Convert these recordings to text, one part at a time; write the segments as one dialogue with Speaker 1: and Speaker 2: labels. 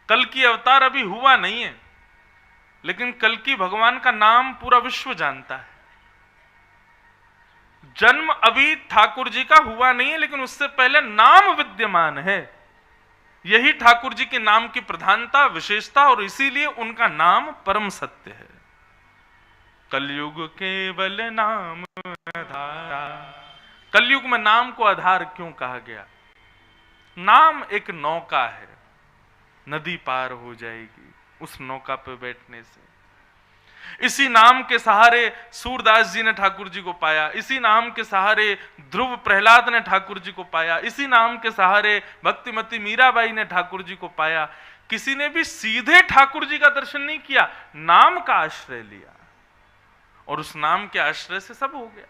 Speaker 1: कल की अवतार अभी हुआ नहीं है, लेकिन कल की भगवान का नाम पूरा विश्व जानता है। जन्म अभी ठाकुर जी का हुआ नहीं है, लेकिन उससे पहले नाम विद्यमान है। यही ठाकुर जी के नाम की प्रधानता, विशेषता, और इसीलिए उनका नाम परम सत्य है। कलयुग केवल नाम आधारा। कलयुग में नाम को आधार क्यों कहा गया? नाम एक नौका है, नदी पार हो जाएगी उस नौका पे बैठने से। इसी नाम के सहारे सूरदास जी ने ठाकुर जी को पाया, इसी नाम के सहारे ध्रुव प्रहलाद ने ठाकुर जी को पाया, इसी नाम के सहारे भक्तिमती मीराबाई ने ठाकुर जी को पाया। किसी ने भी सीधे ठाकुर जी का दर्शन नहीं किया, नाम का आश्रय लिया, और उस नाम के आश्रय से सब हो गया।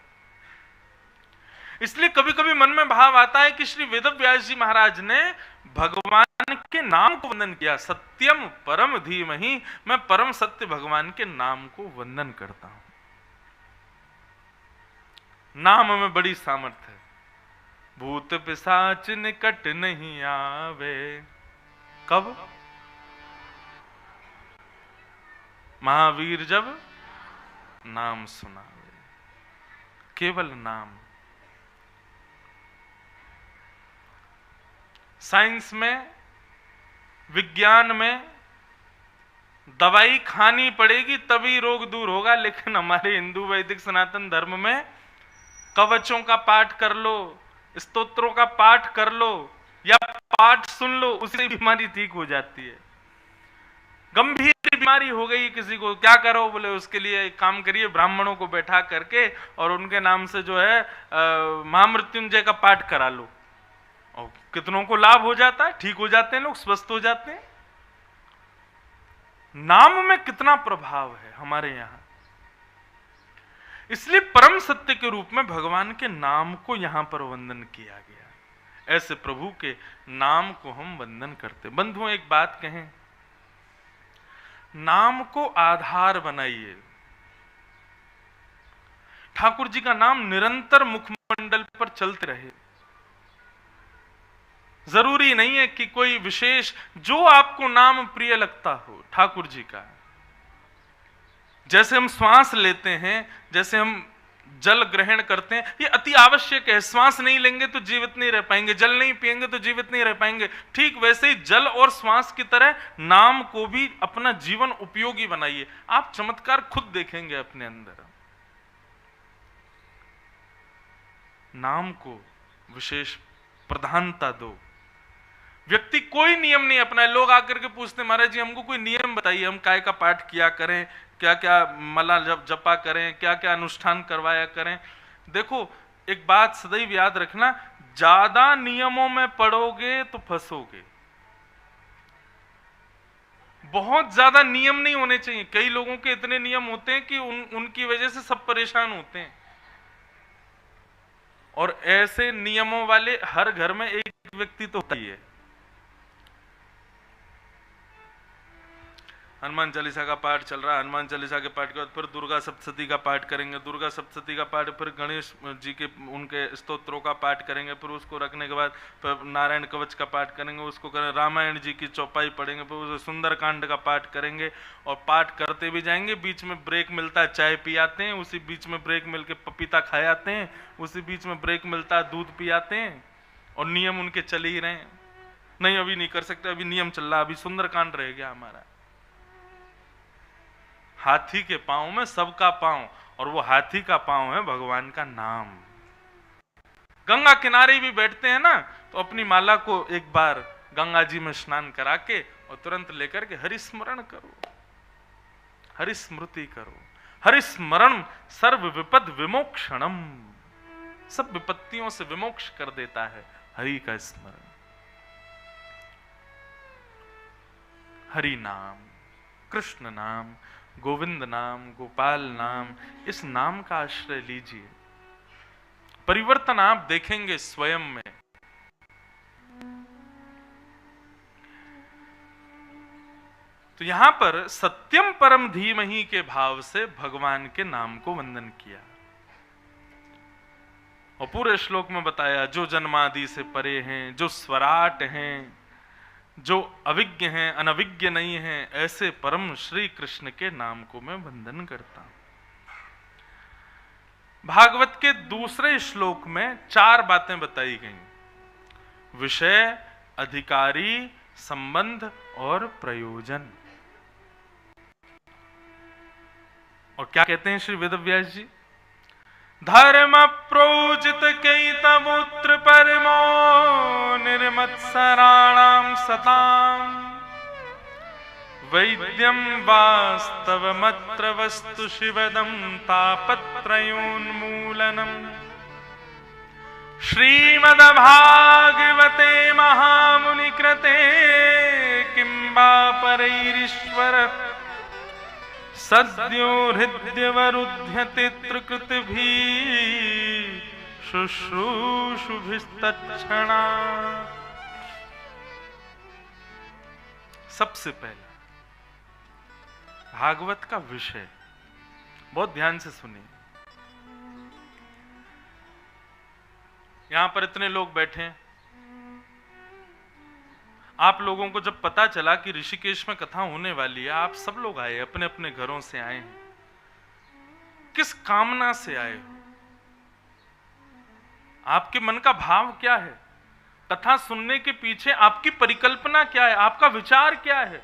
Speaker 1: इसलिए कभी कभी मन में भाव आता है कि श्री वेदव्यास जी महाराज ने भगवान के नाम को वंदन किया। सत्यम परम धीमहि, मैं परम सत्य भगवान के नाम को वंदन करता हूं। नाम में बड़ी सामर्थ्य है। भूत पिशाच निकट नहीं आवे। कब? महावीर जब नाम सुनावे। केवल नाम। साइंस में, विज्ञान में दवाई खानी पड़ेगी तभी रोग दूर होगा, लेकिन हमारे हिंदू वैदिक सनातन धर्म में कवचों का पाठ कर लो, स्तोत्रों का पाठ कर लो, या पाठ सुन लो, उससे बीमारी ठीक हो जाती है। गंभीर बीमारी हो गई किसी को, क्या करो? बोले उसके लिए एक काम करिए, ब्राह्मणों को बैठा करके और उनके नाम से जो है महामृत्युंजय का पाठ करा लो, और कितनों को लाभ हो जाता है, ठीक हो जाते हैं लोग, स्वस्थ हो जाते हैं। नाम में कितना प्रभाव है हमारे यहां। इसलिए परम सत्य के रूप में भगवान के नाम को यहां पर वंदन किया गया। ऐसे प्रभु के नाम को हम वंदन करते। बंधुओं, एक बात कहें, नाम को आधार बनाइए। ठाकुर जी का नाम निरंतर मुखमंडल पर चलते रहे। जरूरी नहीं है कि कोई विशेष, जो आपको नाम प्रिय लगता हो ठाकुर जी का। जैसे हम श्वास लेते हैं, जैसे हम जल ग्रहण करते हैं, ये अति आवश्यक है। श्वास नहीं लेंगे तो जीवित नहीं रह पाएंगे, जल नहीं पिएंगे तो जीवित नहीं रह पाएंगे। ठीक वैसे ही जल और श्वास की तरह नाम को भी अपना जीवन उपयोगी बनाइए। आप चमत्कार खुद देखेंगे अपने अंदर। नाम को विशेष प्रधानता दो। व्यक्ति कोई नियम नहीं अपनाए। लोग आकर के पूछते, महाराज जी हमको कोई नियम बताइए, हम काय का पाठ किया करें, क्या क्या मला जपा करें, क्या क्या अनुष्ठान करवाया करें। देखो, एक बात सदैव याद रखना, ज्यादा नियमों में पड़ोगे तो फंसोगे। बहुत ज्यादा नियम नहीं होने चाहिए। कई लोगों के इतने नियम होते हैं कि उनकी वजह से सब परेशान होते हैं। और ऐसे नियमों वाले हर घर में एक व्यक्ति तो होता ही है। हनुमान चालीसा का पाठ चल रहा है, हनुमान चालीसा के पाठ के बाद फिर दुर्गा सप्तशती का पाठ करेंगे, दुर्गा सप्तशती का पाठ, फिर गणेश जी के उनके स्तोत्रों का पाठ करेंगे, फिर उसको रखने के बाद फिर नारायण कवच का पाठ करेंगे, उसको करें, रामायण जी की चौपाई पढ़ेंगे, फिर उसे सुंदरकांड का पाठ करेंगे, और पाठ करते भी जाएंगे। बीच में ब्रेक मिलता है, चाय पी आते हैं, उसी बीच में ब्रेक मिल के पपीता खाए आते हैं, उसी बीच में ब्रेक मिलता है, दूध पी आते हैं, और नियम उनके चल ही रहे हैं। नहीं अभी नहीं कर सकते, अभी नियम चल रहा, अभी सुंदरकांड रह गया हमारा। हाथी के पांव में सबका पांव, और वो हाथी का पांव है भगवान का नाम। गंगा किनारे भी बैठते हैं ना, तो अपनी माला को एक बार गंगा जी में स्नान करा के और तुरंत लेकर के हरिस्मरण करो, हरिस्मृति करो। हरिस्मरण सर्व विपद विमोक्षणम, सब विपत्तियों से विमोक्ष कर देता है हरि का स्मरण। हरि नाम, कृष्ण नाम, गोविंद नाम, गोपाल नाम, इस नाम का आश्रय लीजिए। परिवर्तन आप देखेंगे स्वयं में। तो यहां पर सत्यम परम धीमहि के भाव से भगवान के नाम को वंदन किया, और पूरे श्लोक में बताया जो जन्मादि से परे हैं, जो स्वराट हैं, जो अविज्ञ हैं, अनविज्ञ नहीं हैं, ऐसे परम श्री कृष्ण के नाम को मैं वंदन करता हूं। भागवत के दूसरे श्लोक में 4 बातें बताई गई: विषय, अधिकारी, संबंध और प्रयोजन। और क्या कहते हैं श्री वेदव्यास जी? धर्म प्रोजित कई तमुत्र परमो निर्मत्सराणाम सताम वैद्यम वास्तवमत्र वस्तु शिवदम तापत्रयोन्मूलनम। श्रीमद्भागवते महामुनि कृते किं वा परैरीश्वर सद्यो हृद्यवरुध्यते त्रिकृतिभिः शुश्रूषुभिस्तत्क्षणा। सबसे पहला भागवत का विषय, बहुत ध्यान से सुनिए। यहां पर इतने लोग बैठे हैं, आप लोगों को जब पता चला कि ऋषिकेश में कथा होने वाली है, आप सब लोग आए, अपने अपने घरों से आए हैं। किस कामना से आए हो? आपके मन का भाव क्या है? कथा सुनने के पीछे आपकी परिकल्पना क्या है? आपका विचार क्या है?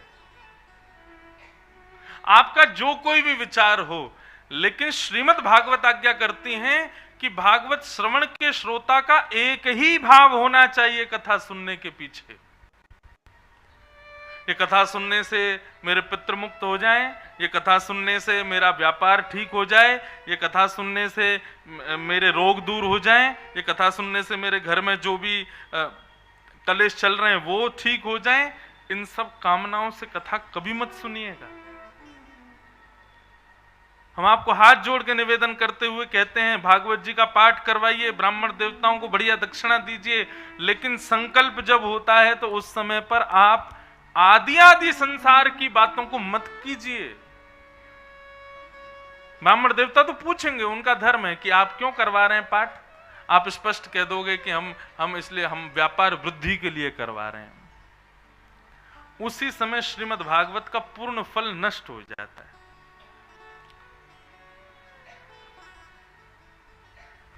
Speaker 1: आपका जो कोई भी विचार हो, लेकिन श्रीमद् भागवत आज्ञा करती हैं कि भागवत श्रवण के श्रोता का एक ही भाव होना चाहिए कथा सुनने के पीछे। ये कथा सुनने से मेरे पितृ मुक्त हो जाएं, ये कथा सुनने से मेरा व्यापार ठीक हो जाए, ये कथा सुनने से मेरे रोग दूर हो जाएं, ये कथा सुनने से मेरे घर में जो भी कलेश चल रहे हैं वो ठीक हो जाएं। इन सब कामनाओं से कथा कभी मत सुनिएगा। हम आपको हाथ जोड़ के निवेदन करते हुए कहते हैं, भागवत जी का पाठ करवाइए, ब्राह्मण देवताओं को बढ़िया दक्षिणा दीजिए, लेकिन संकल्प जब होता है तो उस समय पर आप आदि संसार की बातों को मत कीजिए। ब्राह्मण देवता तो पूछेंगे, उनका धर्म है कि आप क्यों करवा रहे हैं पाठ। आप स्पष्ट कह दोगे कि हम इसलिए, हम व्यापार वृद्धि के लिए करवा रहे हैं। उसी समय श्रीमद् भागवत का पूर्ण फल नष्ट हो जाता है।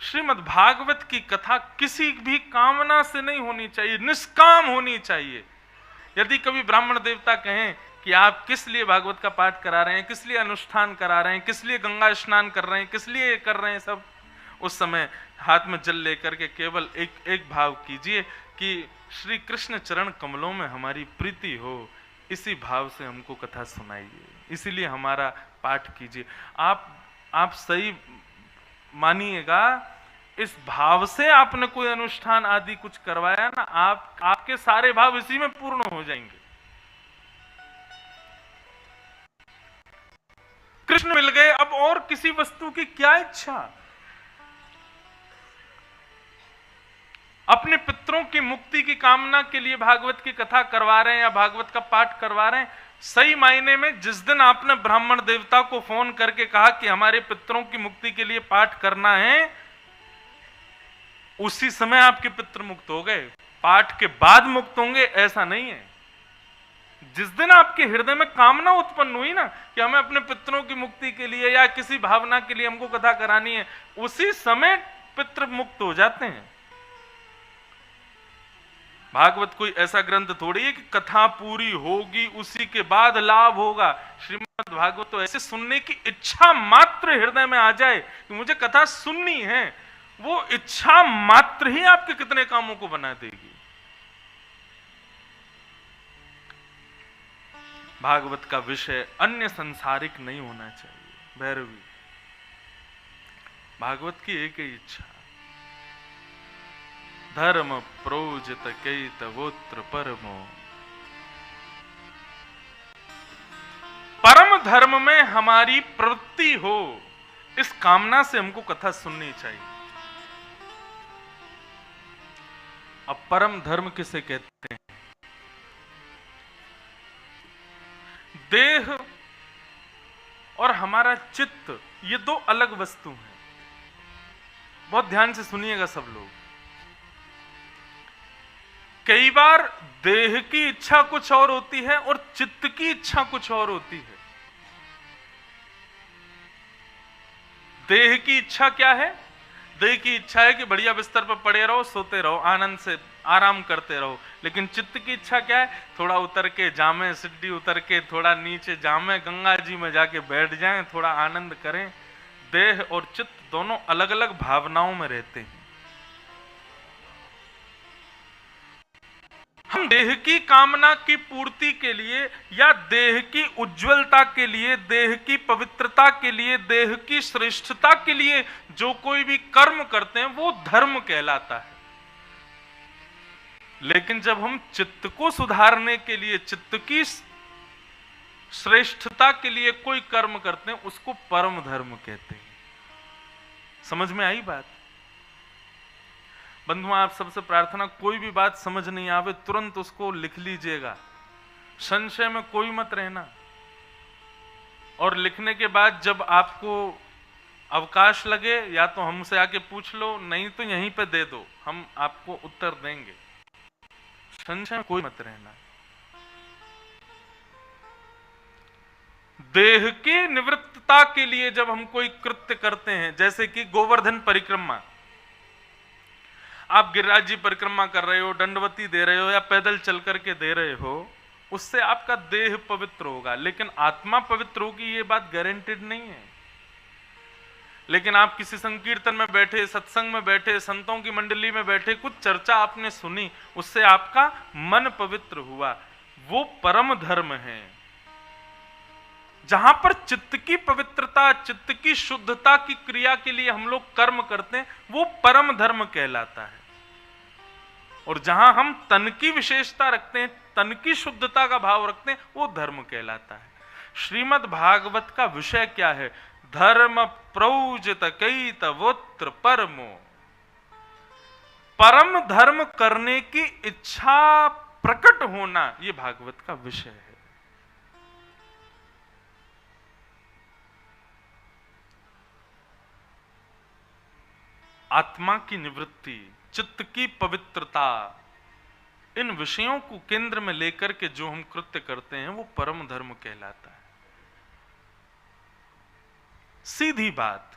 Speaker 1: श्रीमद् भागवत की कथा किसी भी कामना से नहीं होनी चाहिए, निष्काम होनी चाहिए। यदि कभी ब्राह्मण देवता कहें कि आप किस लिए भागवत का पाठ करा रहे हैं, किस लिए अनुष्ठान करा रहे हैं, किस लिए गंगा स्नान कर रहे हैं, किस लिए कर रहे हैं सब, उस समय हाथ में जल लेकर के केवल एक भाव कीजिए कि श्री कृष्ण चरण कमलों में हमारी प्रीति हो। इसी भाव से हमको कथा सुनाइए, इसीलिए हमारा पाठ कीजिए। आप सही मानिएगा, इस भाव से आपने कोई अनुष्ठान आदि कुछ करवाया ना, आपके सारे भाव इसी में पूर्ण हो जाएंगे। कृष्ण मिल गए, अब और किसी वस्तु की क्या इच्छा? अपने पितरों की मुक्ति की कामना के लिए भागवत की कथा करवा रहे हैं या भागवत का पाठ करवा रहे हैं। सही मायने में जिस दिन आपने ब्राह्मण देवता को फोन करके कहा कि हमारे पितरों की मुक्ति के लिए पाठ करना है, उसी समय आपके पितृ मुक्त हो गए। पाठ के बाद मुक्त होंगे ऐसा नहीं है। जिस दिन आपके हृदय में कामना उत्पन्न हुई ना कि हमें अपने पितरों की मुक्ति के लिए या किसी भावना के लिए हमको कथा करानी है, उसी समय पितृ मुक्त हो जाते हैं। भागवत कोई ऐसा ग्रंथ थोड़ी है कि कथा पूरी होगी उसी के बाद लाभ होगा। श्रीमद् भागवत तो ऐसे सुनने की इच्छा मात्र हृदय में आ जाए कि मुझे कथा सुननी है, वो इच्छा मात्र ही आपके कितने कामों को बना देगी। भागवत का विषय अन्य संसारिक नहीं होना चाहिए। भैरवी, भागवत की एक ही इच्छा, धर्म प्रोजित कैतवोत्र परमो। परम धर्म में हमारी प्रवृत्ति हो, इस कामना से हमको कथा सुननी चाहिए। अब परम धर्म किसे कहते हैं? देह और हमारा चित्त, ये दो अलग वस्तु हैं। बहुत ध्यान से सुनिएगा सब लोग। कई बार देह की इच्छा कुछ और होती है और चित्त की इच्छा कुछ और होती है। देह की इच्छा क्या है? देह की इच्छा है कि बढ़िया बिस्तर पर पड़े रहो, सोते रहो, आनंद से आराम करते रहो। लेकिन चित्त की इच्छा क्या है? थोड़ा उतर के जामे, सिड्डी उतर के थोड़ा नीचे जामे, गंगा जी में जाके बैठ जाएं, थोड़ा आनंद करें। देह और चित्त दोनों अलग अलग भावनाओं में रहते हैं। हम देह की कामना की पूर्ति के लिए या देह की उज्जवलता के लिए, देह की पवित्रता के लिए, देह की श्रेष्ठता के लिए जो कोई भी कर्म करते हैं वो धर्म कहलाता है। लेकिन जब हम चित्त को सुधारने के लिए, चित्त की श्रेष्ठता के लिए कोई कर्म करते हैं उसको परम धर्म कहते हैं। समझ में आई बात? बंधुओं, आप सबसे प्रार्थना, कोई भी बात समझ नहीं आवे तुरंत उसको लिख लीजिएगा, संशय में कोई मत रहना। और लिखने के बाद जब आपको अवकाश लगे या तो हमसे आके पूछ लो, नहीं तो यहीं पे दे दो, हम आपको उत्तर देंगे। संशय में कोई मत रहना। देह की निवृत्तता के लिए जब हम कोई कृत्य करते हैं, जैसे कि गोवर्धन परिक्रमा, आप गिरिराज जी परिक्रमा कर रहे हो, दंडवती दे रहे हो या पैदल चल करके दे रहे हो, उससे आपका देह पवित्र होगा, लेकिन आत्मा पवित्र होगी ये बात गारंटेड नहीं है। लेकिन आप किसी संकीर्तन में बैठे, सत्संग में बैठे, संतों की मंडली में बैठे, कुछ चर्चा आपने सुनी, उससे आपका मन पवित्र हुआ, वो परम धर्म है। जहां पर चित्त की पवित्रता, चित्त की शुद्धता की क्रिया के लिए हम लोग कर्म करते हैं, वो परम धर्म कहलाता है। और जहां हम तन की विशेषता रखते हैं, तन की शुद्धता का भाव रखते हैं, वो धर्म कहलाता है। श्रीमद् भागवत का विषय क्या है? धर्म प्रौजित कैतवोत्र परमो। परम धर्म करने की इच्छा प्रकट होना, ये भागवत का विषय है। आत्मा की निवृत्ति, चित्त की पवित्रता, इन विषयों को केंद्र में लेकर के जो हम कृत्य करते हैं वो परम धर्म कहलाता है। सीधी बात,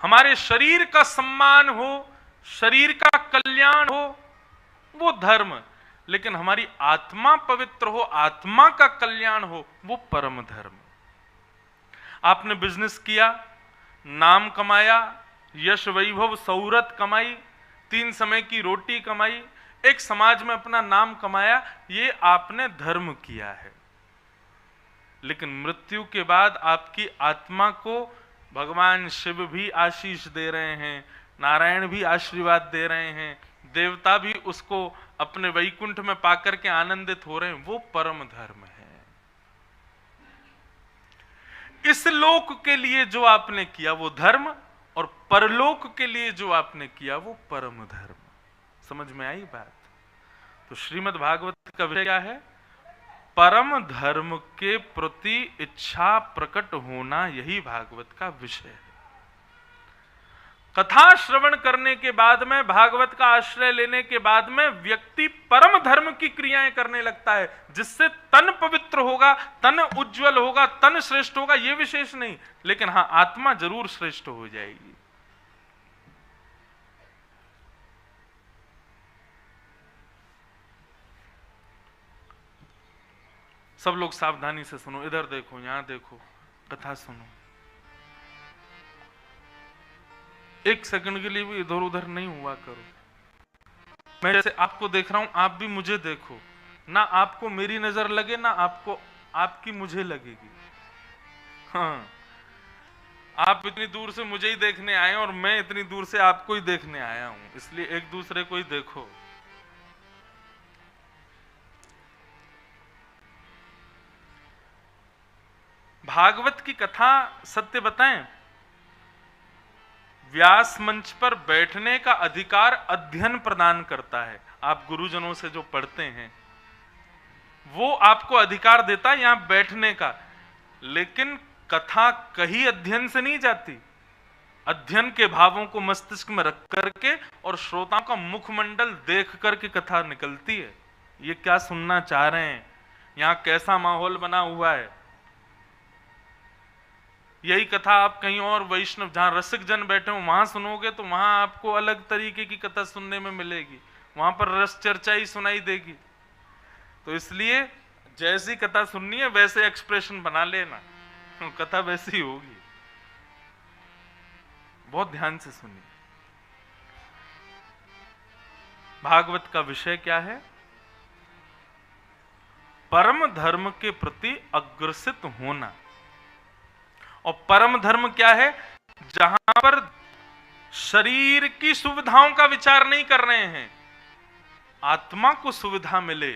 Speaker 1: हमारे शरीर का सम्मान हो, शरीर का कल्याण हो, वो धर्म, लेकिन हमारी आत्मा पवित्र हो, आत्मा का कल्याण हो, वो परम धर्म। आपने बिजनेस किया, नाम कमाया, यश वैभव सौरत कमाई, 3 समय की रोटी कमाई, एक समाज में अपना नाम कमाया, ये आपने धर्म किया है। लेकिन मृत्यु के बाद आपकी आत्मा को भगवान शिव भी आशीष दे रहे हैं, नारायण भी आशीर्वाद दे रहे हैं, देवता भी उसको अपने वैकुंठ में पाकर के आनंदित हो रहे हैं, वो परम धर्म है। इस लोक के लिए जो आपने किया वो धर्म, और परलोक के लिए जो आपने किया वो परम धर्म। समझ में आई बात? तो श्रीमद् भागवत का विषय क्या है? परम धर्म के प्रति इच्छा प्रकट होना, यही भागवत का विषय है। कथा श्रवण करने के बाद में, भागवत का आश्रय लेने के बाद में व्यक्ति परम धर्म की क्रियाएं करने लगता है, जिससे तन पवित्र होगा, तन उज्जवल होगा, तन श्रेष्ठ होगा, यह विशेष नहीं, लेकिन हां, आत्मा जरूर श्रेष्ठ हो जाएगी। सब लोग सावधानी से सुनो, इधर देखो, यहां देखो, कथा सुनो। एक सेकंड के लिए भी इधर उधर नहीं हुआ करो। मैं जैसे आपको देख रहा हूं, आप भी मुझे देखो, ना आपको मेरी नजर लगे, ना आपको आपकी मुझे लगेगी। हाँ, आप इतनी दूर से मुझे ही देखने आए और मैं इतनी दूर से आपको ही देखने आया हूं, इसलिए एक दूसरे को ही देखो। भागवत की कथा, सत्य बताएं, व्यास मंच पर बैठने का अधिकार अध्ययन प्रदान करता है। आप गुरुजनों से जो पढ़ते हैं वो आपको अधिकार देता है यहां बैठने का, लेकिन कथा कहीं अध्ययन से नहीं जाती, अध्ययन के भावों को मस्तिष्क में रख करके और श्रोताओं का मुखमंडल देख करके कथा निकलती है। ये क्या सुनना चाह रहे हैं, यहाँ कैसा माहौल बना हुआ है। यही कथा आप कहीं और वैष्णव जहां रसिक जन बैठे हो वहां सुनोगे तो वहां आपको अलग तरीके की कथा सुनने में मिलेगी, वहां पर रस चर्चा ही सुनाई देगी। तो इसलिए जैसी कथा सुननी है वैसे एक्सप्रेशन बना लेना, कथा वैसी होगी। बहुत ध्यान से सुनिए। भागवत का विषय क्या है? परम धर्म के प्रति अग्रसित होना। और परम धर्म क्या है? जहां पर शरीर की सुविधाओं का विचार नहीं कर रहे हैं, आत्मा को सुविधा मिले,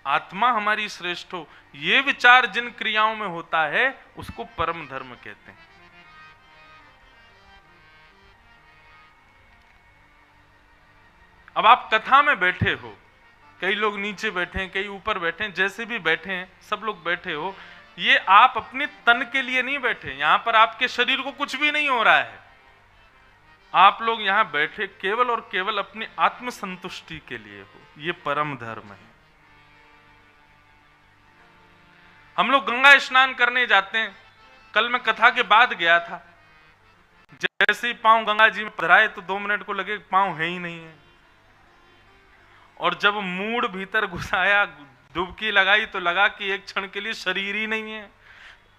Speaker 1: आत्मा हमारी श्रेष्ठ हो, ये विचार जिन क्रियाओं में होता है उसको परम धर्म कहते हैं। अब आप कथा में बैठे हो, कई लोग नीचे बैठे हैं, कई ऊपर बैठे हैं, जैसे भी बैठे हैं सब लोग बैठे हो, ये आप अपने तन के लिए नहीं बैठे, यहां पर आपके शरीर को कुछ भी नहीं हो रहा है। आप लोग यहां बैठे केवल और केवल अपनी आत्म संतुष्टि के लिए हो। ये परम धर्म है। हम लोग गंगा स्नान करने जाते हैं। कल मैं कथा के बाद गया था, जैसे ही पांव गंगा जी में पधराए तो 2 मिनट को लगे पांव है ही नहीं है। और जब मूड भीतर घुसाया, डुबकी लगाई तो लगा कि एक क्षण के लिए शरीर ही नहीं है।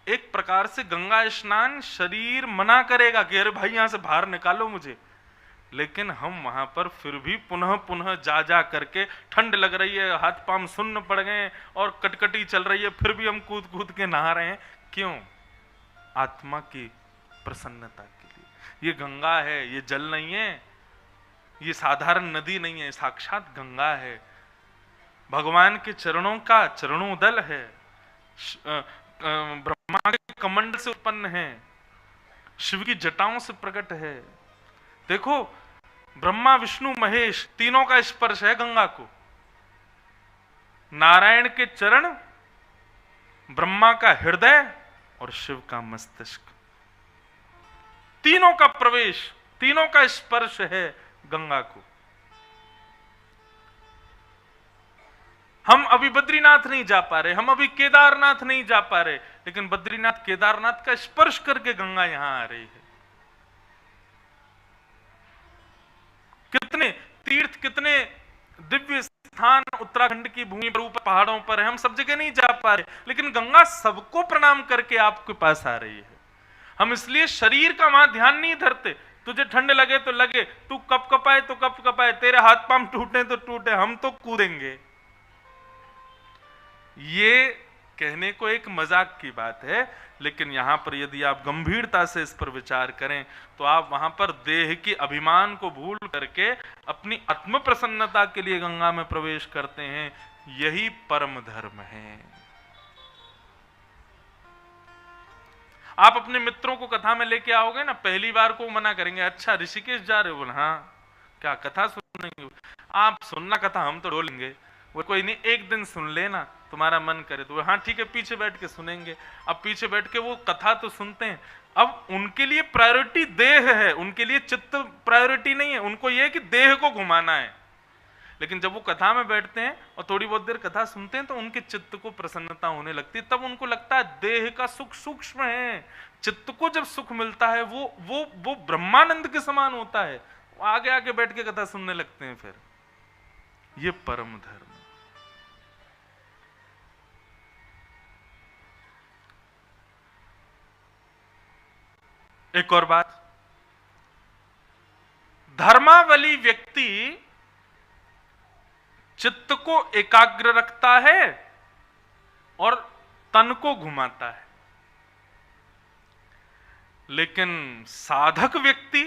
Speaker 1: एक प्रकार से गंगा स्नान शरीर मना करेगा कि अरे भाई यहां से बाहर निकालो मुझे, लेकिन हम वहां पर फिर भी पुनः पुनः जा जा करके, ठंड लग रही है, हाथ पांव सुन्न पड़ गए और कटकटी चल रही है, फिर भी हम कूद कूद के नहा रहे हैं। क्यों? आत्मा की प्रसन्नता के लिए। ये गंगा है, ये जल नहीं है, ये साधारण नदी नहीं है, साक्षात गंगा है, भगवान के चरणों का चरणोदल है, ब्रह्मा के कमंडल से उत्पन्न है, शिव की जटाओं से प्रकट है। देखो, ब्रह्मा विष्णु महेश तीनों का स्पर्श है गंगा को। नारायण के चरण, ब्रह्मा का हृदय और शिव का मस्तिष्क, तीनों का प्रवेश, तीनों का स्पर्श है गंगा को। हम अभी बद्रीनाथ नहीं जा पा रहे, हम अभी केदारनाथ नहीं जा पा रहे, लेकिन बद्रीनाथ केदारनाथ का स्पर्श करके गंगा यहां आ रही है। कितने तीर्थ, कितने दिव्य स्थान उत्तराखंड की भूमि पर, ऊपर पहाड़ों पर है, हम सब जगह नहीं जा पा रहे, लेकिन गंगा सबको प्रणाम करके आपके पास आ रही है। हम इसलिए शरीर का वहां ध्यान नहीं धरते। तुझे ठंड लगे तो लगे, तू कप कपाए तो कप कपाए, तेरे हाथ पांव टूटे तो टूटे, हम तो कूदेंगे। ये कहने को एक मजाक की बात है, लेकिन यहां पर यदि आप गंभीरता से इस पर विचार करें तो आप वहां पर देह के अभिमान को भूल करके अपनी आत्म प्रसन्नता के लिए गंगा में प्रवेश करते हैं। यही परम धर्म है। आप अपने मित्रों को कथा में लेके आओगे ना, पहली बार को मना करेंगे, अच्छा ऋषिकेश जा रहे हो? बोले हाँ। क्या कथा सुनेंगे? आप सुनना कथा, हम तो डोलेंगे। वो कोई नहीं, एक दिन सुन लेना, तुम्हारा मन करे तो। हाँ ठीक है, पीछे बैठ के सुनेंगे। अब पीछे बैठ के वो कथा तो सुनते हैं, अब उनके लिए प्रायोरिटी देह है, उनके लिए चित्त प्रायोरिटी नहीं है। उनको ये है कि देह को घुमाना है। लेकिन जब वो कथा में बैठते हैं और थोड़ी बहुत देर कथा सुनते हैं तो उनके चित्त को प्रसन्नता होने लगती है। तब उनको लगता है देह का सुख सूक्ष्म है, चित्त को जब सुख मिलता है वो ब्रह्मानंद के समान होता है। आगे आगे बैठ के कथा सुनने लगते हैं। फिर ये परम धर्म। एक और बात, धर्मावली व्यक्ति चित्त को एकाग्र रखता है और तन को घुमाता है, लेकिन साधक व्यक्ति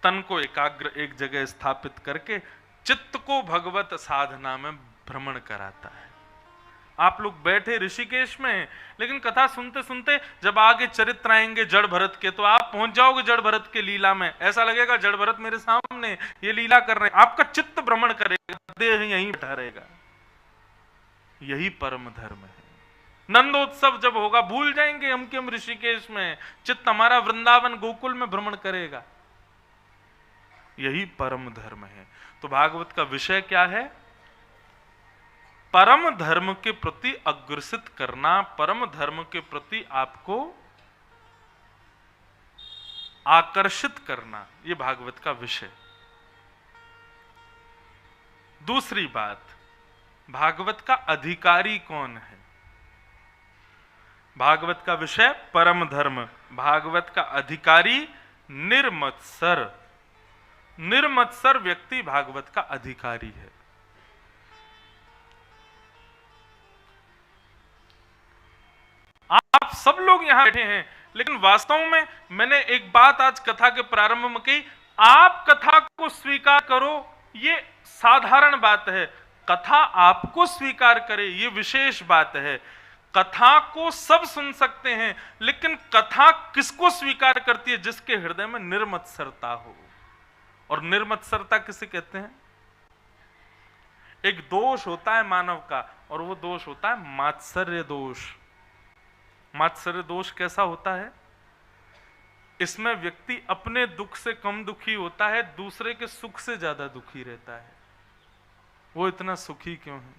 Speaker 1: तन को एकाग्र एक जगह स्थापित करके चित्त को भगवत साधना में भ्रमण कराता है। आप लोग बैठे ऋषिकेश में, लेकिन कथा सुनते सुनते जब आगे चरित्र आएंगे जड़ भरत के, तो आप पहुंच जाओगे जड़ भरत के लीला में। ऐसा लगेगा जड़ भरत मेरे सामने ये लीला कर रहे हैं। आपका चित्त भ्रमण करेगा, देह यहीं बैठा रहेगा। यही परम धर्म है। नंदोत्सव जब होगा भूल जाएंगे हम कि हम ऋषिकेश में, चित्त हमारा वृंदावन गोकुल में भ्रमण करेगा। यही परम धर्म है। तो भागवत का विषय क्या है? परम धर्म के प्रति अग्रसित करना, परम धर्म के प्रति आपको आकर्षित करना, यह भागवत का विषय। दूसरी बात, भागवत का अधिकारी कौन है? भागवत का विषय परम धर्म, भागवत का अधिकारी निर्मत्सर। निर्मत्सर व्यक्ति भागवत का अधिकारी है। आप सब लोग यहां बैठे हैं, लेकिन वास्तव में मैंने एक बात आज कथा के प्रारंभ में कही, आप कथा को स्वीकार करो, ये साधारण बात है। कथा आपको स्वीकार करे, ये विशेष बात है। कथा को सब सुन सकते हैं, लेकिन कथा किसको स्वीकार करती है? जिसके हृदय में निर्मत्सरता हो। और निर्मत्सरता किसे कहते हैं? एक दोष होता है मानव का, और वो दोष होता है मात्सर्य दोष। मात्सर्य दोष कैसा होता है? इसमें व्यक्ति अपने दुख से कम दुखी होता है, दूसरे के सुख से ज्यादा दुखी रहता है। वो इतना सुखी क्यों है?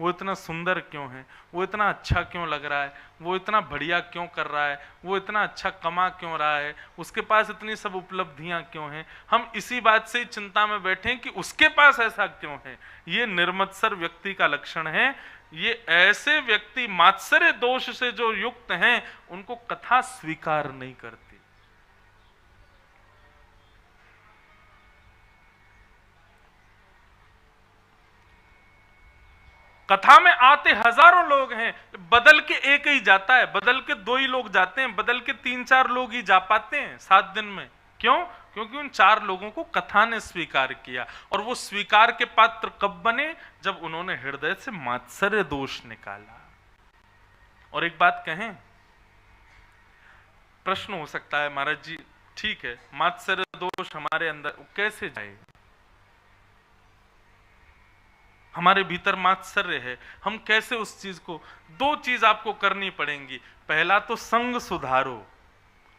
Speaker 1: वो इतना सुंदर क्यों है? वो इतना अच्छा क्यों लग रहा है? वो इतना बढ़िया क्यों कर रहा है? वो इतना अच्छा कमा क्यों रहा है? उसके पास इतनी सब उपलब्धियां क्यों हैं? हम इसी बात से चिंता में बैठे हैं कि उसके पास ऐसा क्यों है। ये निर्मत्सर व्यक्ति का लक्षण है। ये ऐसे व्यक्ति मात्सर्य दोष से जो युक्त हैं, उनको कथा स्वीकार नहीं करती। कथा में आते हजारों लोग हैं, बदल के एक ही जाता है, बदल के 2 ही लोग जाते हैं, बदल के 3-4 लोग ही जा पाते हैं 7 दिन में। क्यों? क्योंकि उन 4 लोगों को कथा ने स्वीकार किया। और वो स्वीकार के पात्र कब बने? जब उन्होंने हृदय से मात्सर्य दोष निकाला। और एक बात कहें, प्रश्न हो सकता है, महाराज जी ठीक है, मात्सर्य दोष हमारे अंदर कैसे जाए? हमारे भीतर मात्सर्य है, हम कैसे उस चीज को? 2 चीज आपको करनी पड़ेंगी। पहला तो संग सुधारो,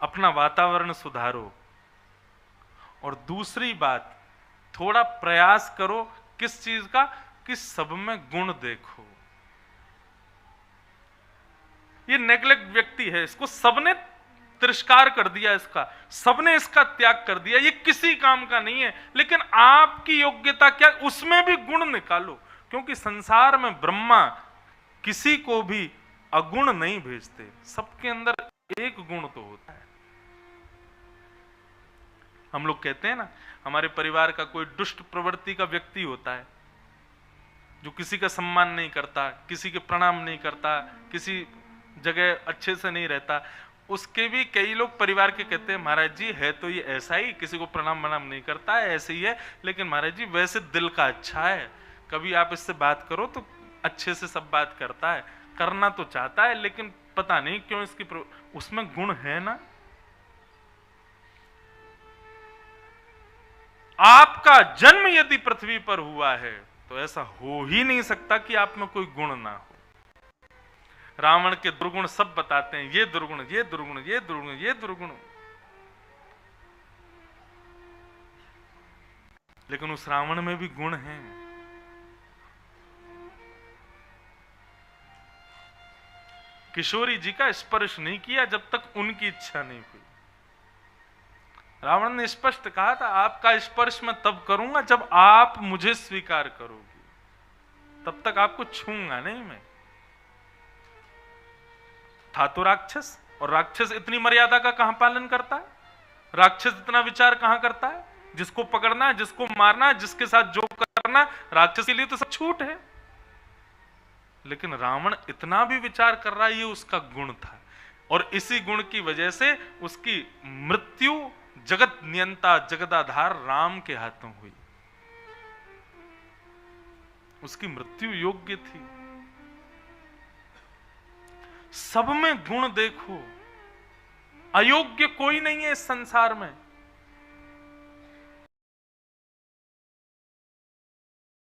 Speaker 1: अपना वातावरण सुधारो। और दूसरी बात, थोड़ा प्रयास करो किस चीज का? कि सब में गुण देखो। ये नेग्लेक्ट व्यक्ति है, इसको सबने तिरस्कार कर दिया, इसका सबने इसका त्याग कर दिया, ये किसी काम का नहीं है। लेकिन आपकी योग्यता क्या? उसमें भी गुण निकालो। क्योंकि संसार में ब्रह्मा किसी को भी अगुण नहीं भेजते, सबके अंदर एक गुण तो होता है। हम लोग कहते हैं ना, हमारे परिवार का कोई दुष्ट प्रवृत्ति का व्यक्ति होता है, जो किसी का सम्मान नहीं करता, किसी के प्रणाम नहीं करता, किसी जगह अच्छे से नहीं रहता, उसके भी कई लोग परिवार के कहते हैं, महाराज जी है तो ये ऐसा ही, किसी को प्रणाम वनाम नहीं करता है, ऐसे ही है, लेकिन महाराज जी वैसे दिल का अच्छा है, कभी आप इससे बात करो तो अच्छे से सब बात करता है, करना तो चाहता है, लेकिन पता नहीं क्यों इसकी उसमें गुण है ना। आपका जन्म यदि पृथ्वी पर हुआ है तो ऐसा हो ही नहीं सकता कि आप में कोई गुण ना हो। रावण के दुर्गुण सब बताते हैं, ये दुर्गुण, ये दुर्गुण, ये दुर्गुण, ये दुर्गुण, लेकिन उस रावण में भी गुण हैं। किशोरी जी का स्पर्श नहीं किया जब तक उनकी इच्छा नहीं हुई। रावण ने स्पष्ट कहा था, आपका स्पर्श मैं तब करूंगा जब आप मुझे स्वीकार करोगी, तब तक आपको छूंगा नहीं मैं। था तो राक्षस, और राक्षस इतनी मर्यादा का कहां पालन करता है? राक्षस इतना विचार कहां करता है? जिसको पकड़ना है, जिसको मारना है, जिसके साथ जो करना, राक्षस के लिए तो सब छूट है। लेकिन रावण इतना भी विचार कर रहा है, ये उसका गुण था, और इसी गुण की वजह से उसकी मृत्यु जगत नियंता जगदाधार राम के हाथों हुई। उसकी मृत्यु योग्य थी। सब में गुण देखो, अयोग्य कोई नहीं है इस संसार में।